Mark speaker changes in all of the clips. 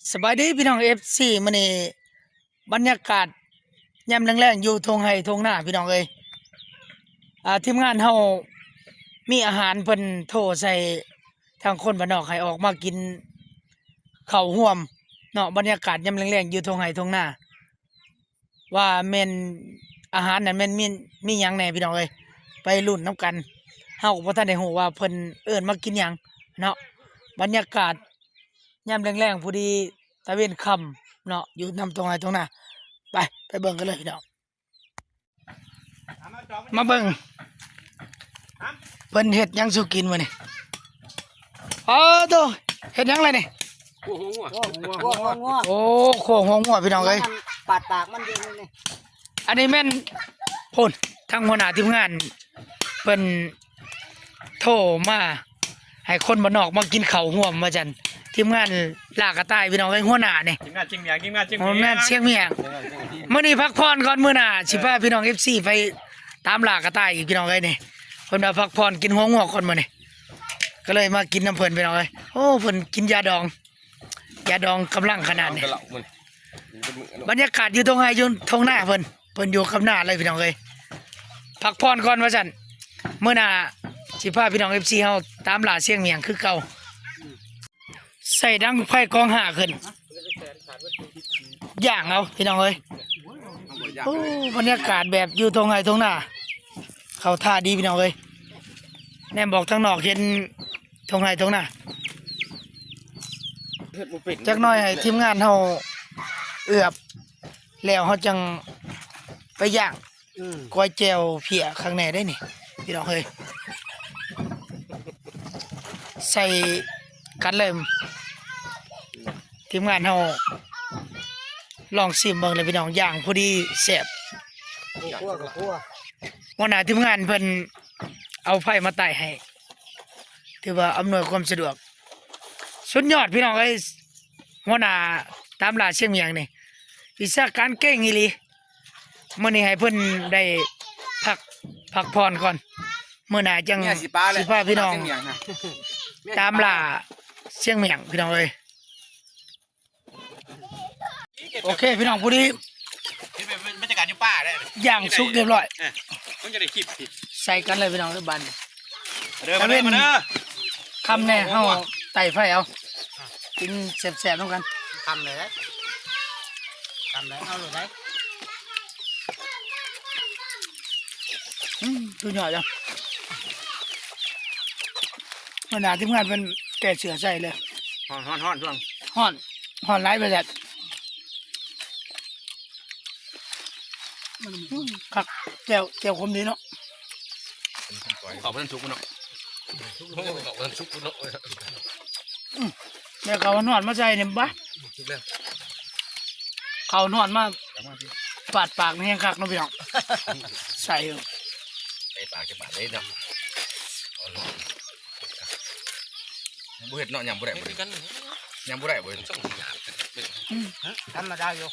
Speaker 1: สบายดีพี่น้องFCมื้อนี้บรรยากาศยามแลงๆอยู่ทงไห้ทงหน้าพี่น้องเอ้ยทีมงานเฮามีอาหารเพิ่นโทรใส่ทางคนบ้านนอกให้ออกมากินข้าวร่วมเนาะบรรยากาศยามแลงๆอยู่ทงไห้ทงหน้าว่าแม่นอาหารนั้นแม่นมีหยังแหน่พี่น้องเอ้ยไปลุ้นนํกันเฮาก็บ่ทันได้ฮู้ว่าเพิ่นเอิ้นมากินหยังเนาะบรรยากาศยามแลงๆพอดีตะเวนค่ำเนาะอยู่นำตรงไหนตรงน่ะไปเบิ่งกันเลยพี่น้องมาเบิ่งเพิ่นเฮ็ดหยังสุกินมื้อนี้โตเฮ็ดหยังไรนี่โอ้โค้งหัวงัวพี่น้องเอ้ย
Speaker 2: ปาดปากมันอยู่นี่
Speaker 1: อันนี้แม่นพุ่นทางหัวหน้าทีมงานเพิ่นโทรมาให้คนบ้านนอกมากินข้าวร่วมว่าจั่นทีมงานลากกระต่ายพี่น้องเอ้ยหัวหน้านี่
Speaker 3: ทีมงานเชียงเมียง
Speaker 1: แม่นเชียงเมียงมื้อนี้พักผ่อนก่อนมื้อหน้าสิพาพี่น้อง FC ไปตามลากกระต่ายอีกพี่น้องเอ้ยนี่เพิ่นมาพักผ่อนกินหัวงอกก่อนมื้อนี้ก็เลยมากินน้ำเพิ่นพี่น้องเอ้ยโอ้เพิ่นกินยาดองกำลังขนาดนี้บรรยากาศอยู่ตรงไหนอยู่ตรงหน้าเพิ่นอยู่กับหน้าเลยพี่น้องเอ้ยพักผ่อนก่อนว่าซั่นมื้อหน้าสิพาพี่น้อง FC เฮาตามล่าเชียงเมียงคือเก่าใส่ดังไฟกองห่าขึ้นย่างเอาพี่น้องเอ้ยโอ้บรรยากาศแบบอยู่ตรงไหนตรงหน้าเขาท่าดีพี่น้องเอ้ยแนมบอกทางนอกเห็นตรงไหนตรงหน้าจักหน่อยให้ทีมงานเฮาเอือบแล้วเฮาจังไปย่างก้อยแจวเพียข้างในได้นี่พี่น้องเอ้ยใส่กันเลยทีมงานเฮาลองชิมเบิ่งเลยพี่น้องย่างพอดีแซ่บวันหน้าทีมงานเพิ่นเอาไฟมาไต่ให้ถือว่าอำนวยความสะดวกสุดยอดพี่น้องเอ้ยหัวหน้าตามล่าเชียงเมียงนี่วิชาการเก่งอีหลีมื้อนี้ให้เพิ่นได้พักผ่อนก่อนมื้อหน้าจังสิพาพี่น้องตามล่าเชียงเมียงพี่น้องเอ้ยโอเคพี่น้องพอดี
Speaker 3: บรรยากาศอยู่ป่าได้
Speaker 1: ย่างสุกเรียบร้อย
Speaker 3: ต้องจะได้คลิป
Speaker 1: ใส่กันเลยพี่น้องเด้อบัด
Speaker 3: มาเด้อ
Speaker 1: คำแน่เฮาไต่ไฟเอากินแซ่บๆนำกัน
Speaker 2: ทำเลยเอาเลย
Speaker 1: ดูหน่อยจังมันหนาทีมงานเป็นแก่เสือใส่เลย
Speaker 3: ฮ้อนช่วง
Speaker 1: ห่อนไร้ไปแล้วครับแก้วคมดีเนาะ
Speaker 3: ขอบคุณทุกคนเนาะขอบคุณทุกคนเนาะ
Speaker 1: แม่เขาหนอนมาใส่เนี่ยบ้าเขาหนอนมาปาดปากนี่แห้งคักนะพี่น้องใส่
Speaker 3: ปากจะปาดได้เนาะบุเห็ดเนาะยำบุได้บุยำบุได้บุ
Speaker 2: ธรรมดาอยู่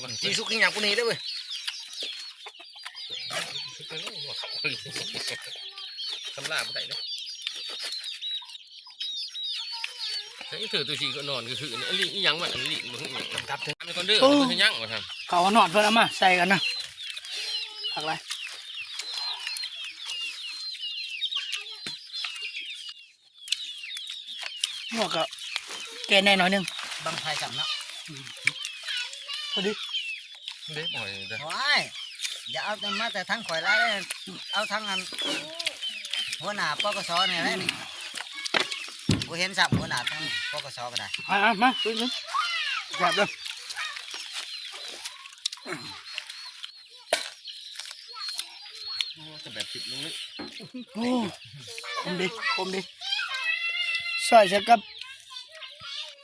Speaker 3: มันจีสุกยำกูนี่ได้เว้ยทำลาบุได้เนาะไอ้เธอตัวชีก็นอนก็คืออันนี้ยังมันอันนี้มันกลับถึงมันคนดื้อมันยังมาทำ
Speaker 1: เขาหนอนเพื่อนเอามาใส่กันนะอะไรหมวกก็แกแน่หน่อยนึง
Speaker 2: บางไทยจับเนาะ
Speaker 1: พอดี
Speaker 3: เด็กหน่อยเด้อ
Speaker 2: ว้ายอย่าเอามาแต่ทั้งข่อยแล้วเอาทั้งอันหัวหน้าปกสเนี่ยนี่กูเห็นสับหัวหน้าทั้งปกสก็ได้
Speaker 1: มาซื้อแบบเดิม
Speaker 3: จะแบบติดนึงนี่
Speaker 1: โอ้คมดีใส่ใช้กับ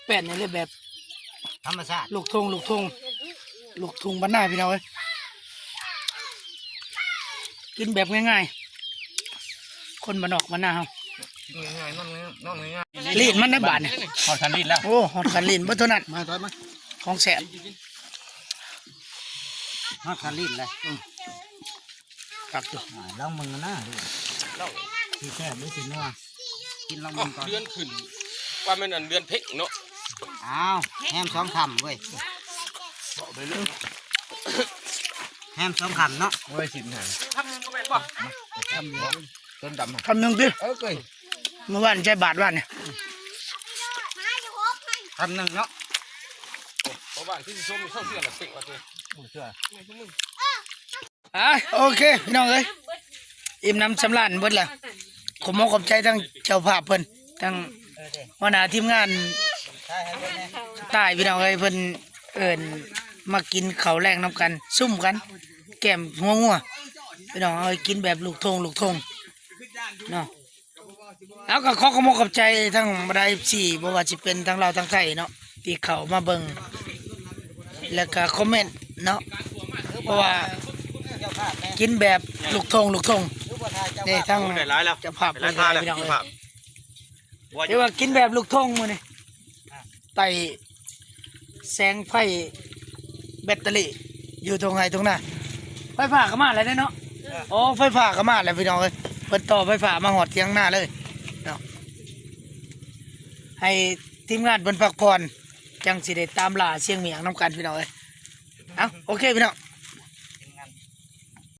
Speaker 1: แป้นนี่เลยแบบ
Speaker 2: ธรรมชาติ
Speaker 1: ลูกทุ่งบ้านหน้าพี่น้องเอ้ยกินแบบง่ายๆคนบ้านนอกบ้านหน้าเฮา
Speaker 3: ง่ายๆนอนง่าย
Speaker 1: ลีนมันได้บาทเนี่ย
Speaker 3: หอดคันลีนแล้ว
Speaker 1: โอ้หอดคันลีนเมื่อเท่านั้น
Speaker 2: มาต่อยมา
Speaker 1: ของแสบ
Speaker 2: หอดคันลีนเลย
Speaker 1: ตักตัว
Speaker 2: ลองมึงนะที่แซ่บด้วยสินัวกินลองมึงก่อน
Speaker 3: เดือนขึ้นว่ามันเดือนเพ็กเนาะ
Speaker 2: อ้าวแฮม2คำเว้ยแฮม2คำเนาะ
Speaker 3: โอ้ยสินหันทำก็เป็นบ่ทำอยู่ต้นดำ
Speaker 1: คำหนึ่งดิ
Speaker 3: เคย
Speaker 1: เมื่อวานใช้บาทวันเนี่ย
Speaker 2: คำหนึ่งเนาะ
Speaker 3: เพราะบ้านที่ส้มเข้าเชื่อละสิว่าตัวเชื่อ
Speaker 1: โอเคพี่น้องเอ้ยอิ่มน้ำสำราญเบิดแล้วขอบมกขอบใจทั้งเจ้าภาพเพิ่นทั้งหัวหน้าทีมงาน
Speaker 2: ใช่ให้เบิ่งแน่
Speaker 1: ใต้พี่น้องเอ้ยเพิ่นเอิ้นมากินข้าวแรงน้ำกัน ซุ่มกัน แก้มงัวพี่น้องเอ้ยกินแบบลูกทงเนาะแล้วก็ขอขอบมกขอบใจทั้งบรรดา14บ่ว่าสิเป็นทั้งเราวทั้งไทยเนาะที่เข้ามาเบิ่งแล้วก็คอมเมนต์เนาะเพราะว่า
Speaker 2: เจ้าภาพแน่
Speaker 1: กินแบบลูกทง
Speaker 2: หรือว่าทายเจ้า
Speaker 1: นี่
Speaker 2: ภาพ
Speaker 1: ทั้ง
Speaker 3: ได้ร้ายแล้ว
Speaker 1: เจะภาพ
Speaker 3: ได้ร้ายแล้ว
Speaker 1: พี่น้อง
Speaker 3: ภาพ
Speaker 1: เรียกว่ากินแบบลูกทงมื้อนี่ไต่แสงไฟแบตเตอรี่อยู่ตรงไหนตรงหน้าไฟฟ้าก็มาแล้วเนาะโอ้ไฟฟ้าก็มาแล้วพี่น้องเอ้ยเปิดต่อไฟฟ้ามาหอดเทียงหน้าเลยเนาะให้ทีมงานเพิ่นพักผ่อนจังสิได้ตามล่าเสียงเมียงน้ำกันพี่น้องเอ้ยเอาโอเคพี่น้อง